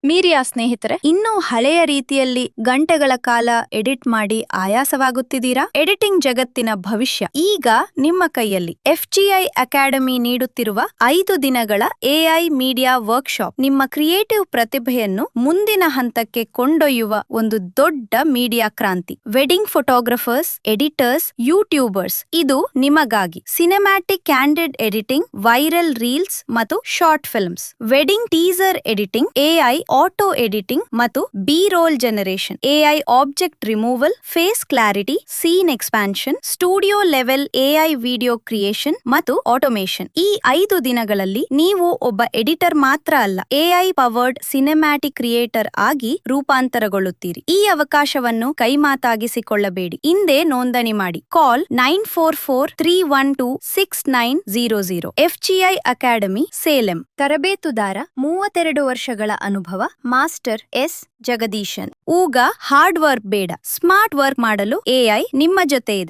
ಮೀರಿಯಾ ಸ್ನೇಹಿತರೆ, ಇನ್ನೂ ಹಳೆಯ ರೀತಿಯಲ್ಲಿ ಗಂಟೆಗಳ ಕಾಲ ಎಡಿಟ್ ಮಾಡಿ ಆಯಾಸವಾಗುತ್ತಿದ್ದೀರಾ? ಎಡಿಟಿಂಗ್ ಜಗತ್ತಿನ ಭವಿಷ್ಯ ಈಗ ನಿಮ್ಮ ಕೈಯಲ್ಲಿ. FGI ಅಕಾಡೆಮಿ ನೀಡುತ್ತಿರುವ 5 ದಿನಗಳ AI ಮೀಡಿಯಾ ವರ್ಕ್ಶಾಪ್ ನಿಮ್ಮ ಕ್ರಿಯೇಟಿವ್ ಪ್ರತಿಭೆಯನ್ನು ಮುಂದಿನ ಹಂತಕ್ಕೆ ಕೊಂಡೊಯ್ಯುವ ಒಂದು ದೊಡ್ಡ ಮೀಡಿಯಾ ಕ್ರಾಂತಿ. ವೆಡ್ಡಿಂಗ್ ಫೋಟೋಗ್ರಫರ್ಸ್, ಎಡಿಟರ್ಸ್, ಯೂಟ್ಯೂಬರ್ಸ್, ಇದು ನಿಮಗಾಗಿ. Cinematic candid editing, viral reels ಮತ್ತು short films, wedding teaser editing, AI auto editing ಮತ್ತು B roll generation, AI object removal, face clarity, scene expansion, studio level AI video creation ಮತ್ತು automation. ಈ 5 ದಿನಗಳಲ್ಲಿ ನೀವು ಒಬ್ಬ editor ಮಾತ್ರ ಅಲ್ಲ, AI ಪವರ್ಡ್ ಸಿನೆಮ್ಯಾಟಿಕ್ ಕ್ರಿಯೇಟರ್ ಆಗಿ ರೂಪಾಂತರಗೊಳ್ಳುತ್ತೀರಿ. ಈ ಅವಕಾಶವನ್ನು ಕೈಮಾತಾಗಿಸಿಕೊಳ್ಳಬೇಡಿ. ಹಿಂದೆ ನೋಂದಣಿ ಮಾಡಿ. ಕಾಲ್ 9443126900. FGI academy, Salem. ತರಬೇತುದಾರ, 32 ವರ್ಷಗಳ ಅನುಭವ, ಮಾಸ್ಟರ್ S. ಜಗದೀಶನ್. ಈಗ ಹಾರ್ಡ್ ವರ್ಕ್ ಬೇಡ, ಸ್ಮಾರ್ಟ್ ವರ್ಕ್ ಮಾಡಲು AI ನಿಮ್ಮ ಜೊತೆ ಇದೆ.